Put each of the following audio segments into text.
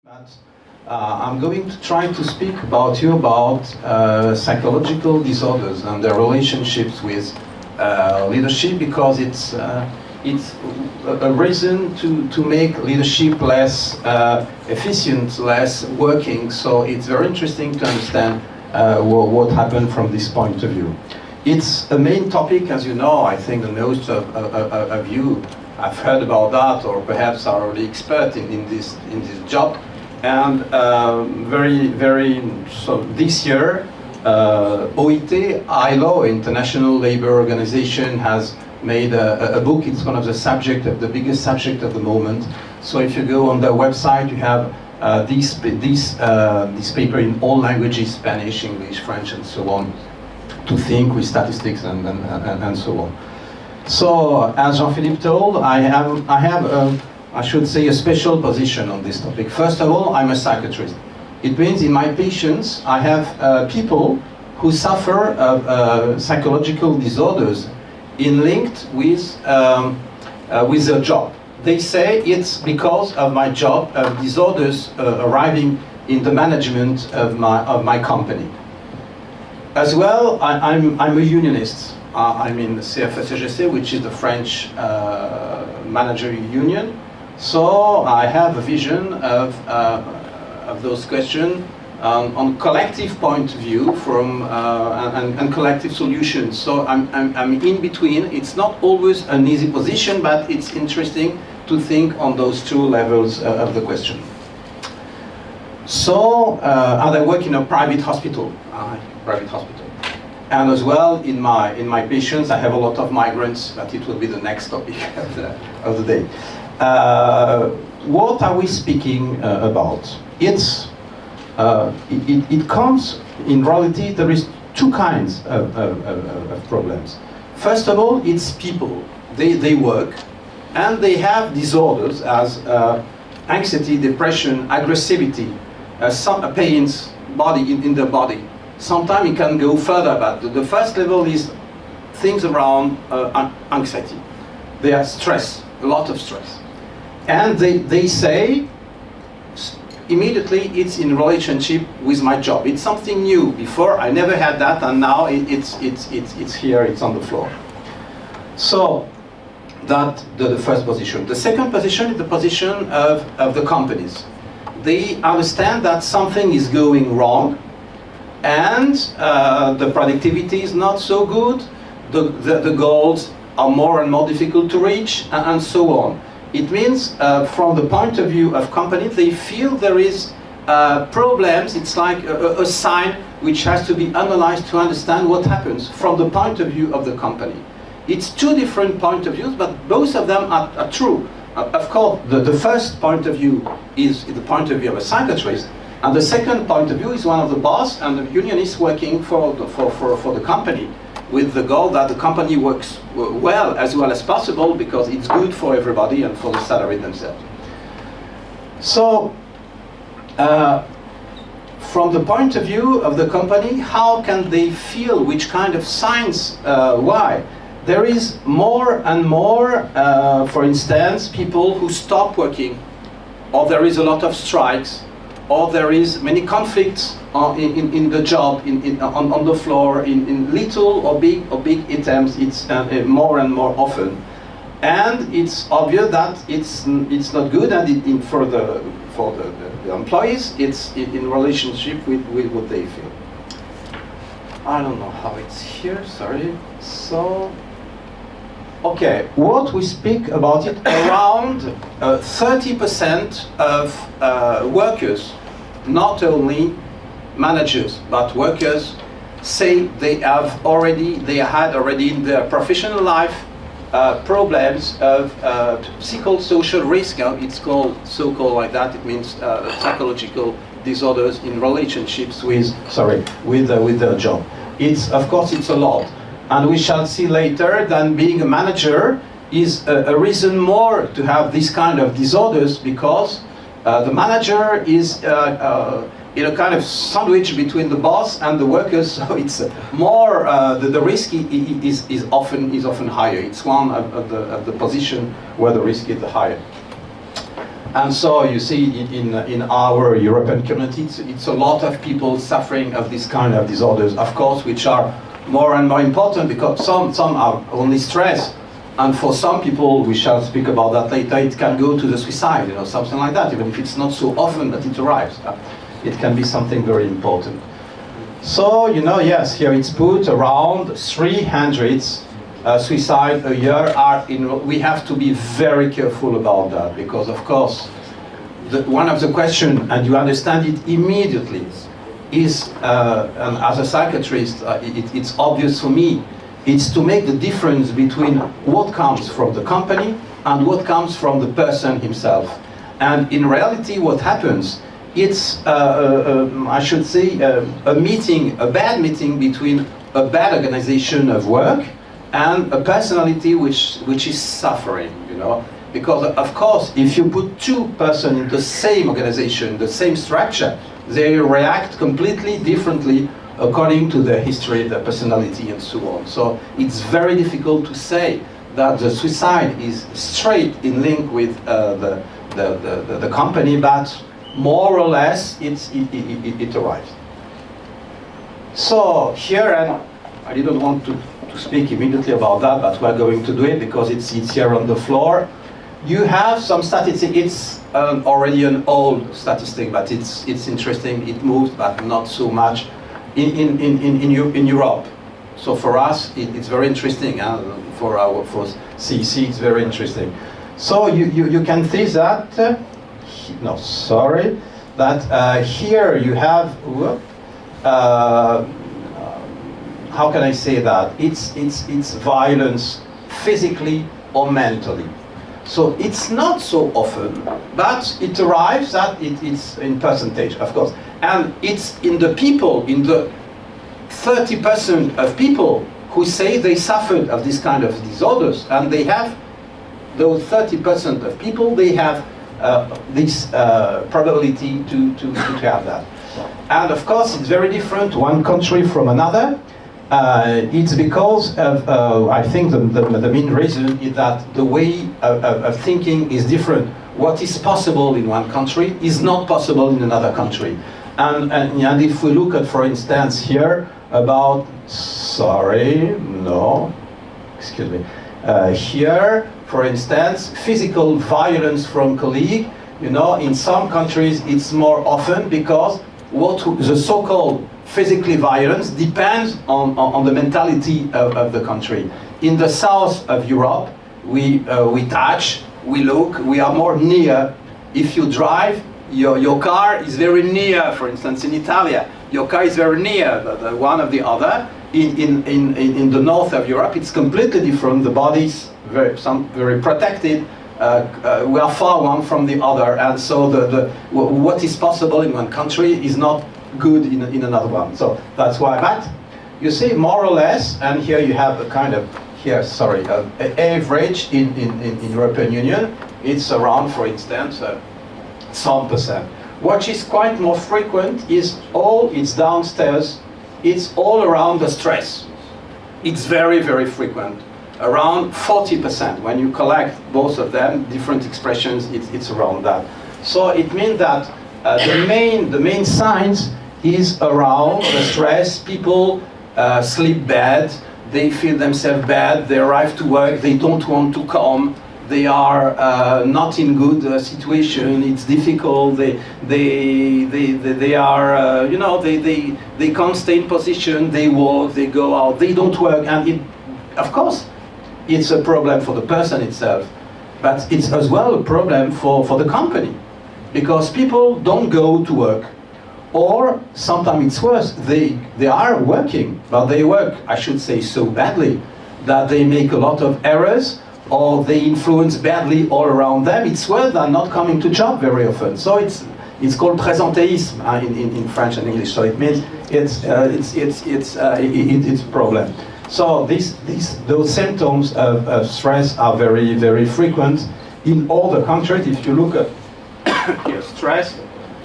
But I'm going to try to speak about psychological disorders and their relationships with leadership, because it's a reason to make leadership less efficient, less working. So it's very interesting to understand what happened from this point of view. It's a main topic, as you know. I think the most of you have heard about that, or perhaps are already expert in this job. And so this year, OIT, ILO, International Labour Organization, has made a book. It's one of the biggest subject of the moment. So if you go on their website, you have this paper in all languages: Spanish, English, French, and so on, to think with statistics and so on. So, as Jean-Philippe told, I have I should say, a special position on this topic. First of all, I'm a psychiatrist. It means in my patients, I have people who suffer of psychological disorders linked with their job. They say it's because of my job, of disorders arriving in the management of my company. As well, I'm a unionist. I'm in the CFSGC, which is the French managerial union. So I have a vision of those questions on collective point of view and collective solutions. So I'm in between. It's not always an easy position, but it's interesting to think on those two levels of the question. So and I work in a private hospital. And as well, in my patients, I have a lot of migrants, but it will be the next topic of the day. What are we speaking about? It comes, in reality, there is two kinds of problems. First of all, it's people. They work, and they have disorders as anxiety, depression, aggressivity, some pains in their body. Sometimes it can go further, but the first level is things around anxiety. They have stress, a lot of stress. And they say, immediately, it's in relationship with my job. It's something new. Before, I never had that, and now it's here, it's on the floor. So, that's the first position. The second position is the position of the companies. They understand that something is going wrong, and the productivity is not so good, the goals are more and more difficult to reach, and so on. It means, from the point of view of companies, they feel there is problems. It's like a sign which has to be analyzed to understand what happens from the point of view of the company. It's two different point of views, but both of them are true. Of course, the first point of view is the point of view of a psychiatrist, and the second point of view is one of the boss and the unionist working for the company, with the goal that the company works well as possible, because it's good for everybody and for the salary themselves. So, from the point of view of the company, how can they feel, which kind of signs, why? There is more and more, for instance, people who stop working, or there is a lot of strikes, or there is many conflicts in the job, on the floor, in little or big items. It's more and more often, and it's obvious that it's not good, and for the employees, it's in relationship with what they feel. I don't know how it's here. Sorry. So. Okay, what we speak about it, around 30% of workers, not only managers, but workers, say they had already in their professional life problems of psychosocial risk. It's so-called like that. It means psychological disorders in relationships with their job. Of course, it's a lot. And we shall see later that being a manager is a reason more to have this kind of disorders, because the manager is in a kind of sandwich between the boss and the workers. So it's more the risk is often higher. It's one of the position where the risk is the higher. And so you see in our European community, it's a lot of people suffering of this kind of disorders, of course, which are more and more important because some are only stress. And for some people, we shall speak about that later, it can go to the suicide, you know, something like that, even if it's not so often that it arrives. It can be something very important. So, you know, yes, here it's put around 300 suicide a year we have to be very careful about that, because of course, one of the questions, and you understand it immediately, is, and as a psychiatrist, it's obvious for me, it's to make the difference between what comes from the company and what comes from the person himself. And in reality, what happens, it's, I should say, a bad meeting between a bad organization of work and a personality which is suffering, you know. Because, of course, if you put two persons in the same organization, the same structure, they react completely differently according to their history, their personality, and so on. So it's very difficult to say that the suicide is straight in link with the company, but more or less it arrives. So here, and I didn't want to speak immediately about that, but we're going to do it because it's here on the floor. You have some statistics. It's already an old statistic, but it's interesting. It moves, but not so much in Europe. So for us, it's very interesting. For CEC, it's very interesting. So you can see that. No, sorry. That here you have. How can I say that? It's violence, physically or mentally. So it's not so often, but it arrives at it's in percentage, of course. And it's in the people, in the 30% of people who say they suffered of this kind of disorders, and they have, those 30% of people, they have this probability to have that. And of course, it's very different, one country from another. It's because of, I think the main reason is that the way of thinking is different. What is possible in one country is not possible in another country. And if we look at, for instance, here about, here, for instance, physical violence from colleague, you know, in some countries it's more often because what the so-called physically violence depends on the mentality of the country. In the south of Europe, we touch, we look, we are more near. If you drive, your car is very near, for instance, in Italy, your car is very near the one of the other. In the north of Europe, it's completely different. The body's very protected. We are far one from the other, and so what is possible in one country is not good in another one. So that's why. But you see, more or less, and here you have a kind of average in European Union. It's around, for instance, some percent. What is quite more frequent is it's downstairs. It's all around the stress. It's very, very frequent. Around 40%. When you collect both of them, different expressions, it's around that. So it means that the main signs is around the stress. People sleep bad, they feel themselves bad, they arrive to work, they don't want to come, they are not in good situation, it's difficult, they are, you know, they can't stay in position, they walk, they go out, they don't work, and of course, it's a problem for the person itself, but it's as well a problem for the company, because people don't go to work, or sometimes it's worse, they are working, but they work, I should say, so badly that they make a lot of errors, or they influence badly all around them. It's worse than not coming to job very often. So it's called présentéisme in French and English. So it means it's a problem. So those symptoms of stress are very, very frequent in all the countries. If you look at here, stress,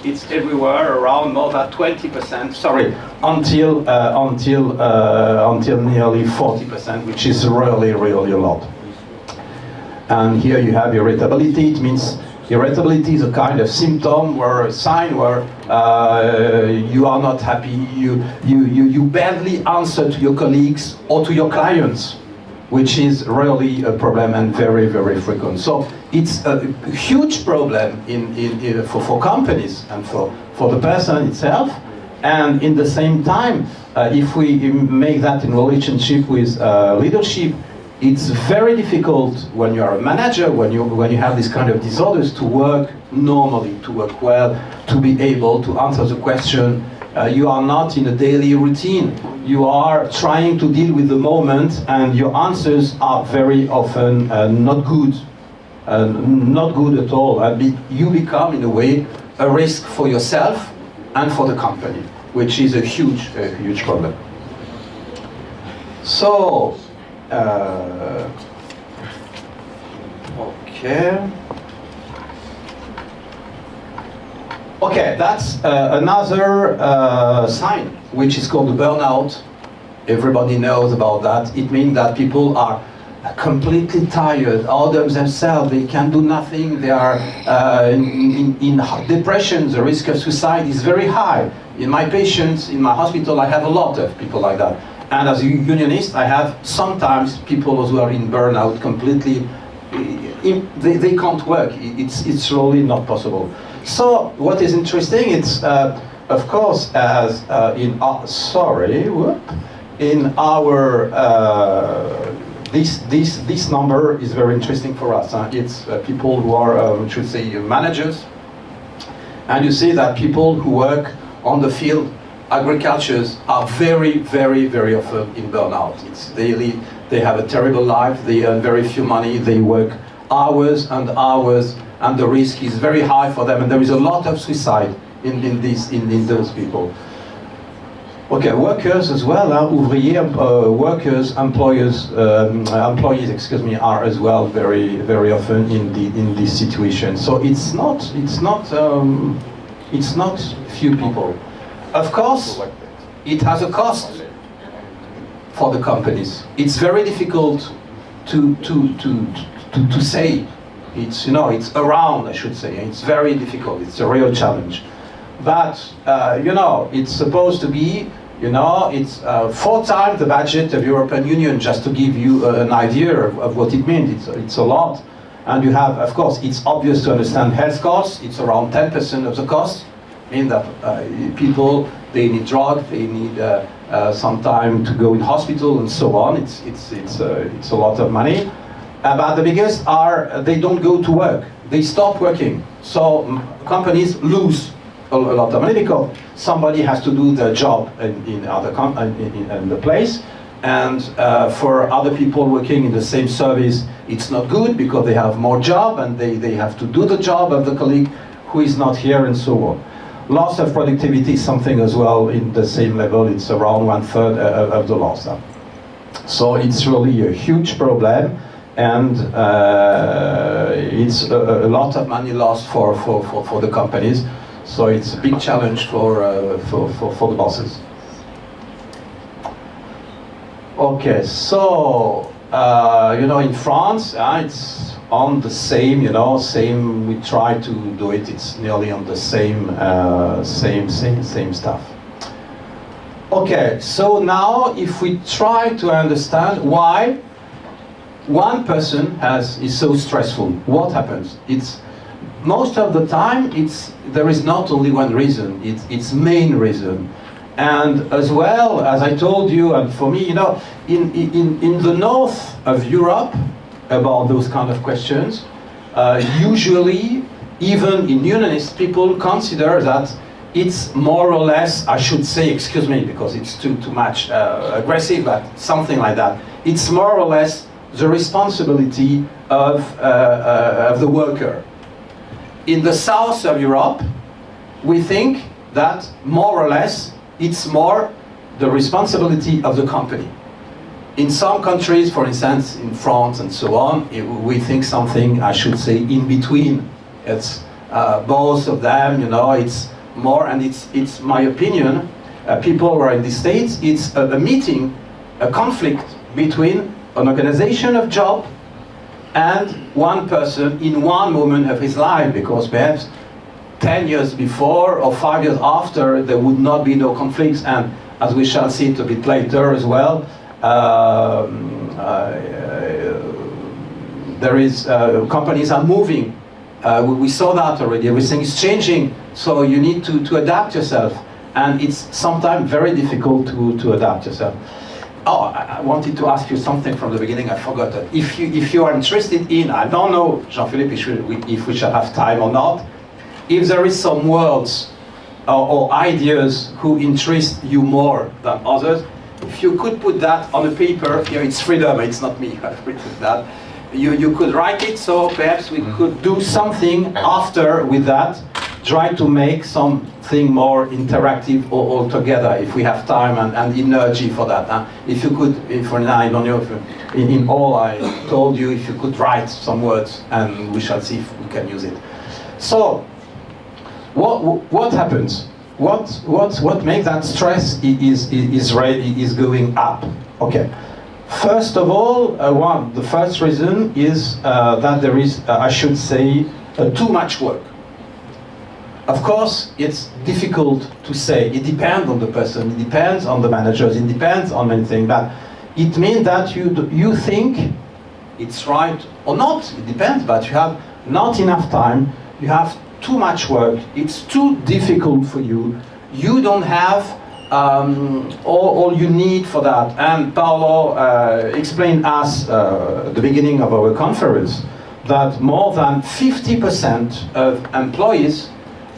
it's everywhere, around more than 20%. Sorry, until nearly 40%, which is really, really a lot. And here you have irritability. It means Irritability is a kind of symptom or a sign where you are not happy, you badly answer to your colleagues or to your clients, which is really a problem and very, very frequent. So it's a huge problem for companies and for the person itself. And in the same time, if we make that in relationship with leadership, it's very difficult when you are a manager, when you have this kind of disorders, to work normally, to work well, to be able to answer the question. You are not in a daily routine. You are trying to deal with the moment, and your answers are very often not good at all. And you become, in a way, a risk for yourself and for the company, which is a huge problem. So, okay, that's another sign, which is called burnout. Everybody knows about that. It means that people are completely tired, out of themselves, they can do nothing, they are in depression, the risk of suicide is very high. In my patients, in my hospital, I have a lot of people like that. And as a unionist, I have sometimes people who are in burnout completely, they can't work. It's really not possible. So what is interesting, it's of course as in our this number is very interesting for us. It's people who are should say managers, and you see that people who work on the field, agricultures, are very, very, very often in burnout. It's daily. They have a terrible life. They earn very few money. They work hours and hours, and the risk is very high for them. And there is a lot of suicide in those people. Okay, workers as well. Ouvriers, workers, employees, excuse me, are as well very, very often in this situation. So it's not few people. Of course, it has a cost for the companies. It's very difficult to say. It's it's around, I should say. It's very difficult. It's a real challenge. But it's supposed to be it's 4 times the budget of European Union, just to give you an idea of what it means. It's a lot. And you have, of course, it's obvious to understand health costs. It's around 10% of the cost. In that people, they need drugs, they need some time to go in hospital and so on. It's a lot of money. But the biggest are they don't go to work. They stop working. So companies lose a lot of money because somebody has to do the job in the place. And for other people working in the same service, it's not good because they have more job and they have to do the job of the colleague who is not here and so on. Loss of productivity is something as well in the same level. It's around 1/3 of the loss. So it's really a huge problem, and it's a lot of money lost for the companies. So it's a big challenge for the bosses. Okay, so in France, it's on the same, same. We try to do it. It's nearly on the same stuff. Okay, so now if we try to understand why one person is so stressful, what happens? It's most of the time there is not only one reason. It's main reason. And as well, as I told you, and for me, in the north of Europe, about those kind of questions, usually, even in unionist, people consider that it's more or less, I should say, excuse me, because it's too much aggressive, but something like that. It's more or less the responsibility of the worker. In the south of Europe, we think that more or less it's more the responsibility of the company. In some countries, for instance, in France and so on, we think something, I should say, in between. It's both of them, it's more, and it's my opinion, people who are in the States, it's a meeting, a conflict between an organization of job and one person in one moment of his life, because perhaps 10 years before or 5 years after there would not be no conflicts, and as we shall see it a bit later as well, there is companies are moving. We saw that already. Everything is changing, so you need to adapt yourself, and it's sometimes very difficult to adapt yourself. Oh, I wanted to ask you something from the beginning. I forgot that. If you are interested in, I don't know, Jean-Philippe, if we shall have time or not. If there is some words or ideas who interest you more than others, if you could put that on a paper. Here it's freedom. It's not me. I've written that. You could write it. So perhaps we could do something after with that. Try to make something more interactive all together if we have time and energy for that. If you could, I don't know, in all I told you, if you could write some words, and we shall see if we can use it. So, what happens? What makes that stress is going up? Okay. First of all, the first reason is that there is, I should say, too much work. Of course, it's difficult to say. It depends on the person, it depends on the managers, it depends on many things, but it means that you think it's right or not, it depends, but you have not enough time, you have too much work, it's too difficult for you, you don't have all you need for that. And Paolo explained us at the beginning of our conference that more than 50% of employees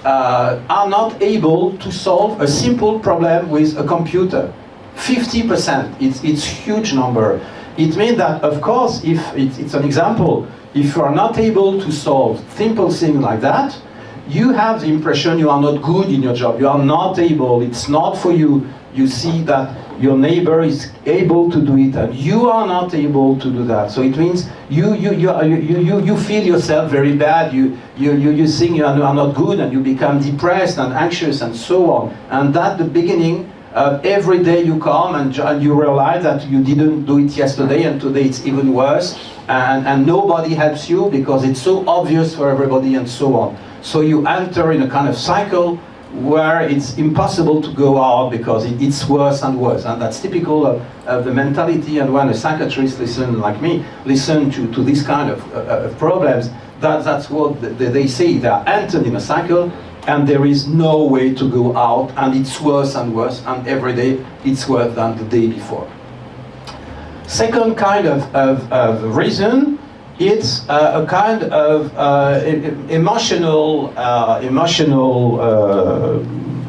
are not able to solve a simple problem with a computer. 50%, it's huge number. It means that, of course, if it's an example, if you are not able to solve simple things like that, you have the impression you are not good in your job, you are not able, it's not for you. You see that your neighbor is able to do it and you are not able to do that. So it means you feel yourself very bad, you think you are not good, and you become depressed and anxious and so on. And that's the beginning of every day you come and you realize that you didn't do it yesterday and today it's even worse, and nobody helps you because it's so obvious for everybody and so on. So you enter in a kind of cycle where it's impossible to go out because it's worse and worse, and that's typical of the mentality. And when a psychiatrist like me listen to this kind of problems, that's what they say. They are entered in a cycle and there is no way to go out, and it's worse and worse, and every day it's worse than the day before. Second kind of reason, it's a kind of emotional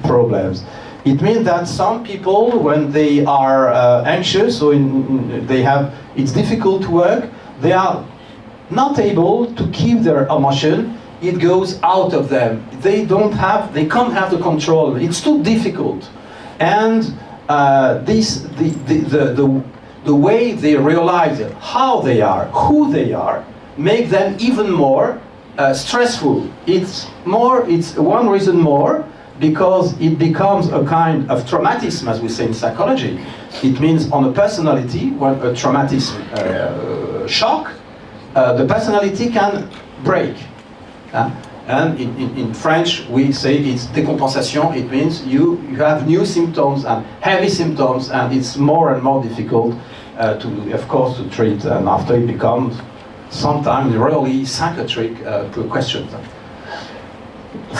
problems. It means that some people, when they are anxious or it's difficult to work, they are not able to keep their emotion. It goes out of them. They can't have the control. It's too difficult, and the way they realize it, how they are, who they are, make them even more stressful. It's one reason more, because it becomes a kind of traumatism, as we say in psychology. It means on a personality, when a traumatic shock, the personality can break. And in French, we say it's décompensation. It means you have new symptoms and heavy symptoms, and it's more and more difficult of course, to treat. And after it becomes sometimes really psychiatric questions.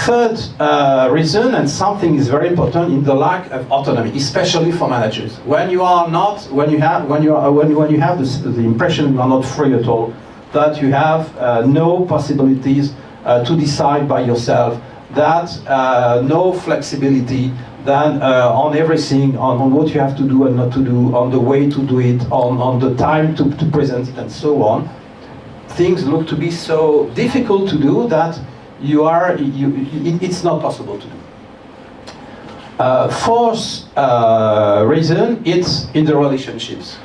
Third reason, and something is very important, in the lack of autonomy, especially for managers. When you have the impression you are not free at all, that you have no possibilities to decide by yourself, that no flexibility, then on everything, on what you have to do and not to do, on the way to do it, on the time to present it, and so on. Things look to be so difficult to do that it's not possible to do. Fourth reason, it's in the relationships.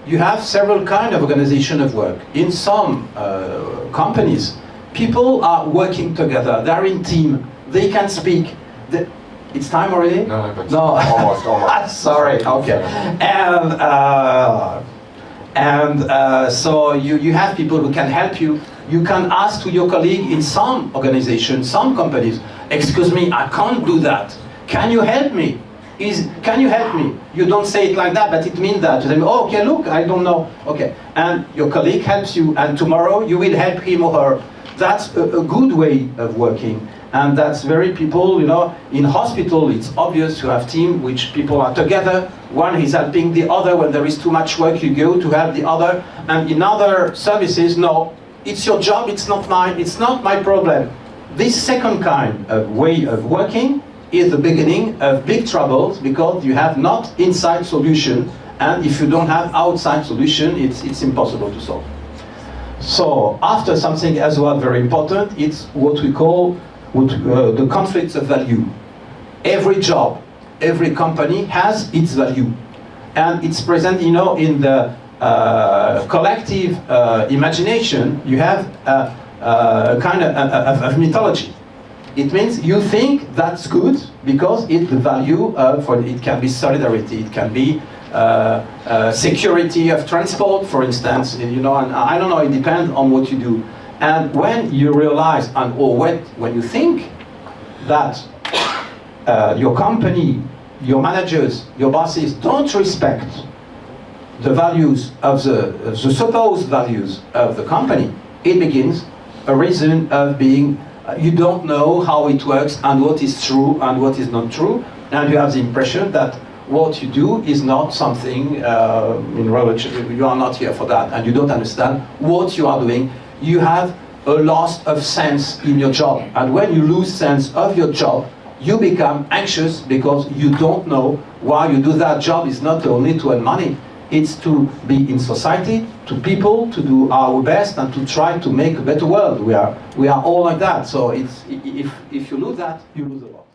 You have several kinds of organization of work. In some companies, people are working together, they're in team, they can speak. It's time already? No, but no. Almost. Sorry, okay. And so you have people who can help you. You can ask to your colleague in some organizations, some companies, excuse me, I can't do that. Can you help me? Can you help me? You don't say it like that, but it means that. You say, oh, okay, look, I don't know. Okay, and your colleague helps you, and tomorrow you will help him or her. That's a good way of working. And that's very people, you know, in hospital it's obvious you have team which people are together. One is helping the other. When there is too much work, you go to help the other. And in other services, no, it's your job, it's not mine, it's not my problem. This second kind of way of working is the beginning of big troubles, because you have not inside solution, and if you don't have outside solution, it's impossible to solve. So after something as well very important, it's what we call the conflicts of value. Every job, every company has its value, and it's present, you know, in the collective imagination. You have a kind of mythology. It means you think that's good because it's the value for it can be solidarity, it can be security of transport, for instance, you know, and I don't know, it depends on what you do. And when you realize, or when you think that your company, your managers, your bosses don't respect the values of the supposed values of the company, it begins a reason of being, you don't know how it works and what is true and what is not true, and you have the impression that what you do is not something in relation, you are not here for that, and you don't understand what you are doing. You have a loss of sense in your job, and when you lose sense of your job, you become anxious because you don't know why you do that job. Is not only to earn money, it's to be in society, to people, to do our best and to try to make a better world. We are all like that. So it's, if you lose that, you lose a lot.